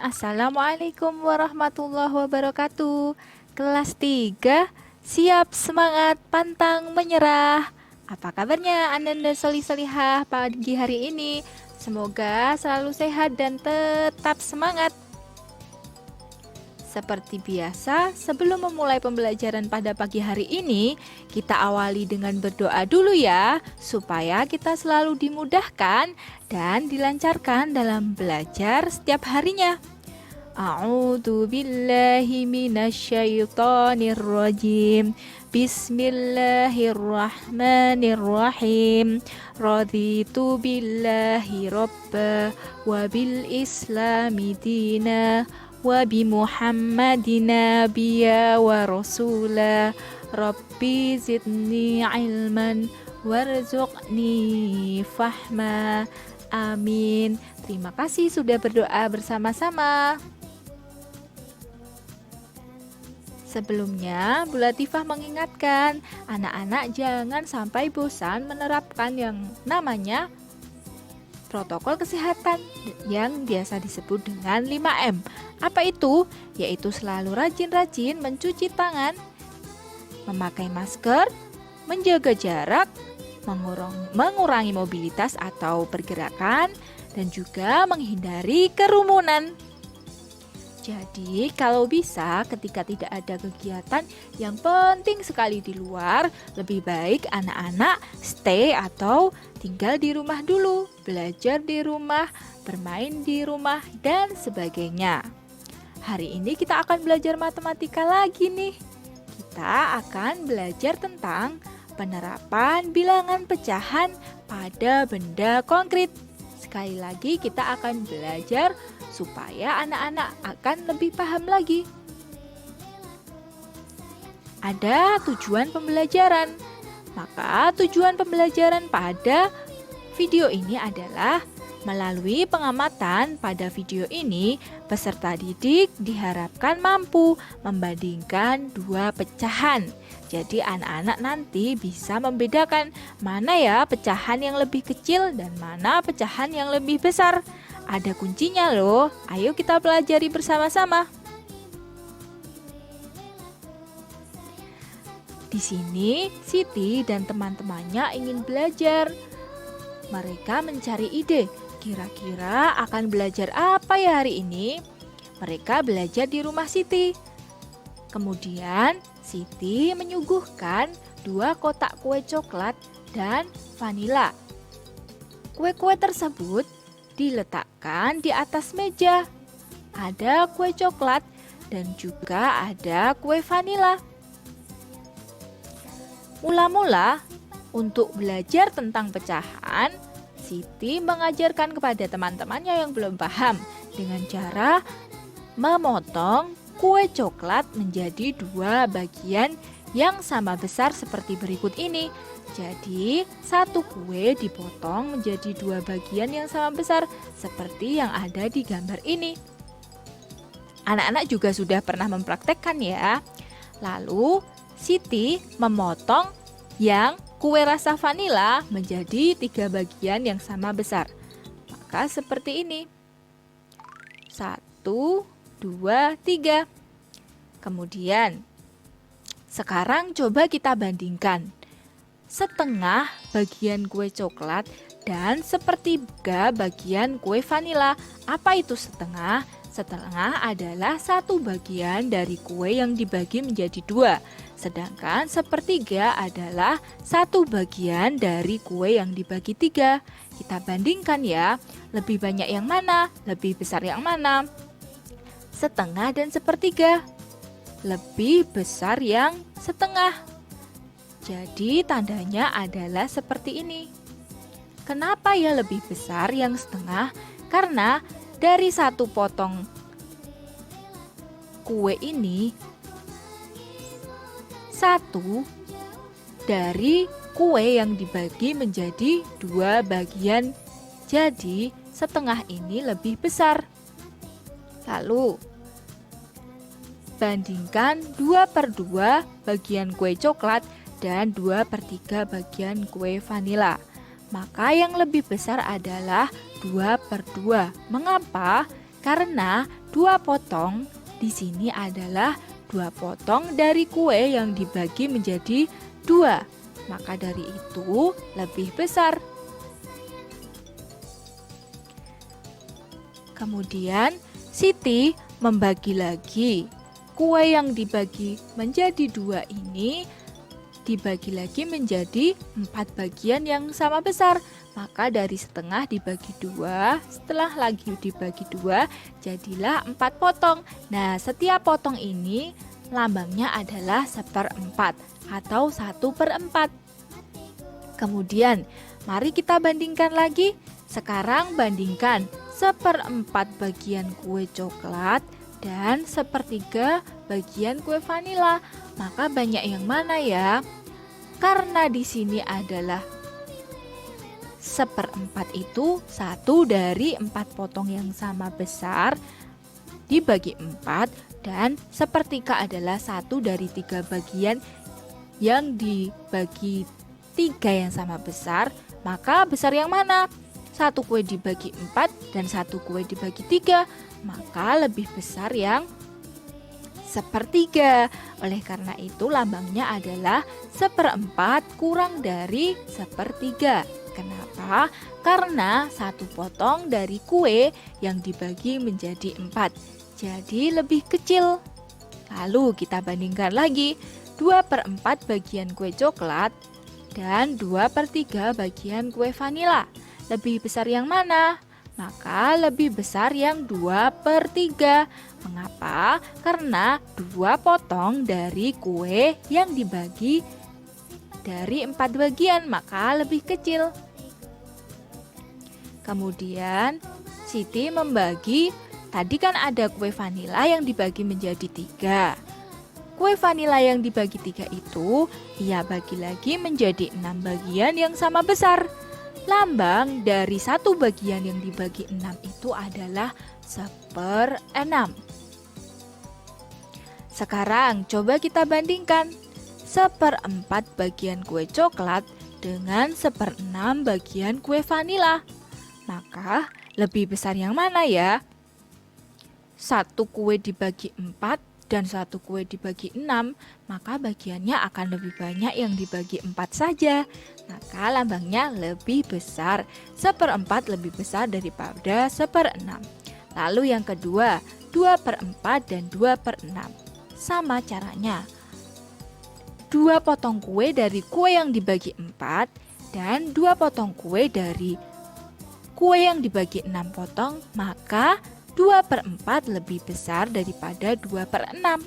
Assalamualaikum warahmatullahi wabarakatuh. Kelas 3, siap, semangat, pantang menyerah. Apa kabarnya Ananda Solih-Solihah pagi hari ini? Semoga selalu sehat dan tetap semangat. Seperti biasa, sebelum memulai pembelajaran pada pagi hari ini, kita awali dengan berdoa dulu ya, supaya kita selalu dimudahkan dan dilancarkan dalam belajar setiap harinya. A'udzu billahi minasyaitonir rajim. Bismillahirrahmanirrahim. Raditu billahi robba wa bil islami dina wa bi Muhammadin nabiyya wa rasula. Rabbi zidni ilman warzuqni fahma. Amin. Terima kasih sudah berdoa bersama-sama. Sebelumnya, Bu Latifah mengingatkan, anak-anak jangan sampai bosan menerapkan yang namanya protokol kesehatan yang biasa disebut dengan 5M. Apa itu? Yaitu selalu rajin-rajin mencuci tangan, memakai masker, menjaga jarak, mengurangi mobilitas atau pergerakan, dan juga menghindari kerumunan. Jadi, kalau bisa ketika tidak ada kegiatan yang penting sekali di luar, lebih baik anak-anak stay atau tinggal di rumah dulu, belajar di rumah, bermain di rumah, dan sebagainya. Hari ini kita akan belajar matematika lagi nih. Kita akan belajar tentang penerapan bilangan pecahan pada benda konkret. Sekali lagi kita akan belajar supaya anak-anak akan lebih paham lagi. Ada tujuan pembelajaran. Maka tujuan pembelajaran pada video ini adalah melalui pengamatan pada video ini, peserta didik diharapkan mampu membandingkan dua pecahan. Jadi anak-anak nanti bisa membedakan mana ya pecahan yang lebih kecil dan mana pecahan yang lebih besar. Ada kuncinya loh, ayo kita pelajari bersama-sama. Di sini, Siti dan teman-temannya ingin belajar. Mereka mencari ide, kira-kira akan belajar apa ya hari ini? Mereka belajar di rumah Siti. Kemudian, Siti menyuguhkan 2 kotak kue coklat dan vanila. Kue-kue tersebut diletakkan di atas meja. Ada kue coklat dan juga ada kue vanila. Mula-mula, untuk belajar tentang pecahan, Siti mengajarkan kepada teman-temannya yang belum paham dengan cara memotong kue coklat menjadi 2 bagian yang sama besar seperti berikut ini. Jadi, satu kue dipotong menjadi 2 bagian yang sama besar seperti yang ada di gambar ini. Anak-anak juga sudah pernah mempraktekkan ya. Lalu, Siti memotong yang kue rasa vanila menjadi 3 bagian yang sama besar. Maka seperti ini. 1, 2, 3. Kemudian, sekarang coba kita bandingkan setengah bagian kue coklat dan sepertiga bagian kue vanila. Apa itu setengah? Setengah adalah 1 bagian dari kue yang dibagi menjadi 2. Sedangkan sepertiga adalah 1 bagian dari kue yang dibagi 3. Kita bandingkan ya, lebih banyak yang mana? Lebih besar yang mana? Setengah dan sepertiga. Lebih besar yang setengah. Jadi tandanya adalah seperti ini. Kenapa ya lebih besar yang setengah? Karena dari 1 potong kue ini, 1 dari kue yang dibagi menjadi 2 bagian. Jadi setengah ini lebih besar. Lalu bandingkan 2/2 bagian kue coklat dan 2/3 bagian kue vanila. Maka yang lebih besar adalah 2/2. Mengapa? Karena 2 potong di sini adalah 2 potong dari kue yang dibagi menjadi 2. Maka dari itu lebih besar. Kemudian Siti membagi lagi. Kue yang dibagi menjadi 2 ini dibagi lagi menjadi 4 bagian yang sama besar. Maka dari setengah dibagi 2, setelah lagi dibagi 2, jadilah 4 potong. Nah, setiap potong ini lambangnya adalah 1/4 atau 1/4. Kemudian, mari kita bandingkan lagi. Sekarang bandingkan 1/4 bagian kue coklat dan 1/3 bagian kue vanila. Maka banyak yang mana ya? Karena di sini adalah 1/4 itu 1 dari 4 potong yang sama besar dibagi 4, dan 1/3 adalah 1 dari 3 bagian yang dibagi 3 yang sama besar. Maka besar yang mana? 1 kue dibagi 4 dan 1 kue dibagi 3. Maka lebih besar yang 1/3. Oleh karena itu lambangnya adalah 1/4 kurang dari 1/3. Kenapa? Karena 1 potong dari kue yang dibagi menjadi 4. Jadi lebih kecil. Lalu kita bandingkan lagi 2/4 bagian kue coklat dan 2/3 bagian kue vanila. Lebih besar yang mana? Maka lebih besar yang 2/3. Mengapa? Karena 2 potong dari kue yang dibagi dari 4 bagian, maka lebih kecil. Kemudian Siti membagi, tadi kan ada kue vanila yang dibagi menjadi 3. Kue vanila yang dibagi 3 itu ia bagi lagi menjadi 6 bagian yang sama besar. Lambang dari 1 bagian yang dibagi 6 itu adalah 1/6. Sekarang coba kita bandingkan 1/4 bagian kue coklat dengan 1/6 bagian kue vanila. Maka lebih besar yang mana ya? 1 kue dibagi 4 dan 1 kue dibagi 6, maka bagiannya akan lebih banyak yang dibagi 4 saja. Maka lambangnya lebih besar. 1/4 lebih besar daripada 1/6. Lalu yang kedua, 2/4 dan 2/6. Sama caranya. 2 potong kue dari kue yang dibagi 4 dan 2 potong kue dari kue yang dibagi 6 potong, maka 2/4 lebih besar daripada 2/6.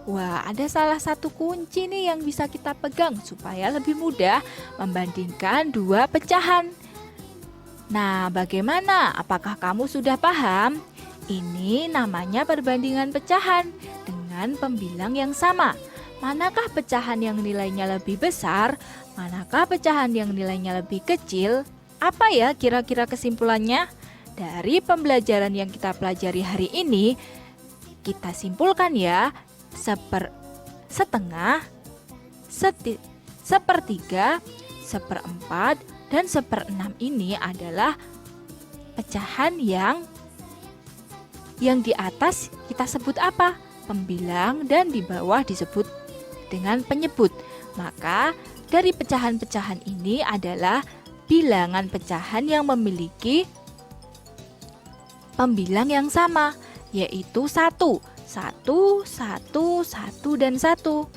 Wah, ada salah satu kunci nih yang bisa kita pegang supaya lebih mudah membandingkan 2 pecahan. Nah, bagaimana? Apakah kamu sudah paham? Ini namanya perbandingan pecahan dengan pembilang yang sama. Manakah pecahan yang nilainya lebih besar? Manakah pecahan yang nilainya lebih kecil? Apa ya kira-kira kesimpulannya? Dari pembelajaran yang kita pelajari hari ini, kita simpulkan ya, 1/2, 1/3, 1/4, dan 1/6 ini adalah pecahan yang di atas kita sebut apa? Pembilang, dan di bawah disebut dengan penyebut. Maka dari pecahan-pecahan ini adalah bilangan pecahan yang memiliki pembilang yang sama, yaitu 1, 1, 1, 1, dan 1.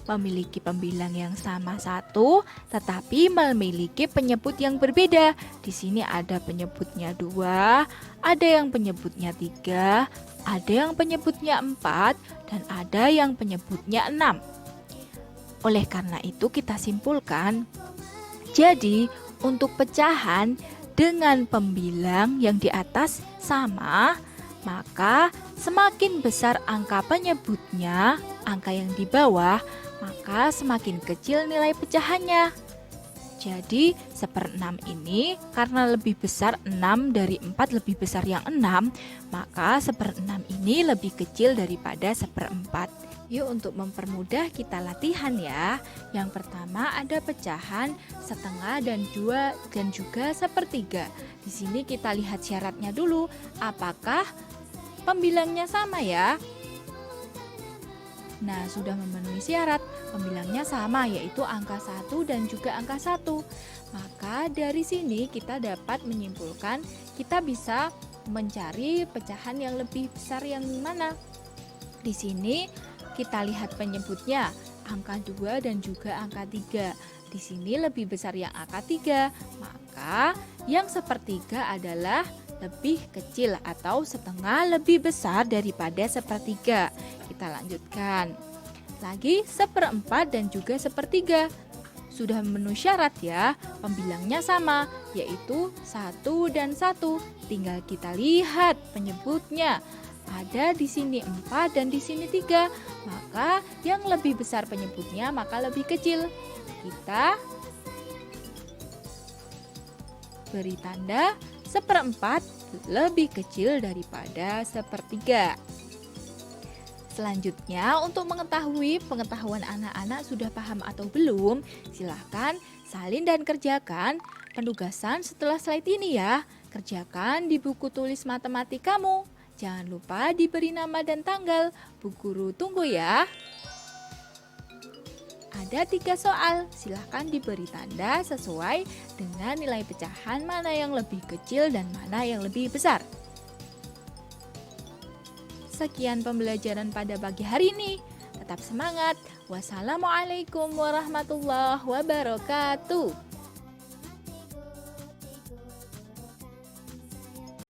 Memiliki pembilang yang sama 1, tetapi memiliki penyebut yang berbeda. Di sini ada penyebutnya 2, ada yang penyebutnya 3, ada yang penyebutnya 4, dan ada yang penyebutnya 6. Oleh karena itu kita simpulkan, jadi untuk pecahan dengan pembilang yang di atas sama, maka semakin besar angka penyebutnya, angka yang di bawah, maka semakin kecil nilai pecahannya. Jadi 1/6 ini karena lebih besar 6 dari 4 lebih besar yang 6, maka 1/6 ini lebih kecil daripada 1/4. Yuk untuk mempermudah kita latihan ya. Yang pertama ada pecahan, setengah dan 2 dan juga 1/3. Di sini kita lihat syaratnya dulu. Apakah pembilangnya sama ya? Nah, sudah memenuhi syarat, pembilangnya sama yaitu angka 1 dan juga angka 1. Maka dari sini kita dapat menyimpulkan kita bisa mencari pecahan yang lebih besar yang mana. Di sini kita lihat penyebutnya, angka 2 dan juga angka 3. Di sini lebih besar yang angka 3, maka yang 1/3 adalah lebih kecil atau setengah lebih besar daripada 1/3. Kita lanjutkan. Lagi 1/4 dan juga 1/3. Sudah memenuhi syarat ya, pembilangnya sama, yaitu 1 dan 1. Tinggal kita lihat penyebutnya. Ada di sini 4 dan di sini 3. Maka yang lebih besar penyebutnya maka lebih kecil. Kita beri tanda 1/4 lebih kecil daripada 1/3. Selanjutnya, untuk mengetahui pengetahuan anak-anak sudah paham atau belum, silahkan salin dan kerjakan penugasan setelah slide ini ya. Kerjakan di buku tulis matematik kamu. Jangan lupa diberi nama dan tanggal. Bu Guru tunggu ya. Ada 3 soal, silahkan diberi tanda sesuai dengan nilai pecahan mana yang lebih kecil dan mana yang lebih besar. Sekian pembelajaran pada pagi hari ini. Tetap semangat. Wassalamualaikum warahmatullahi wabarakatuh.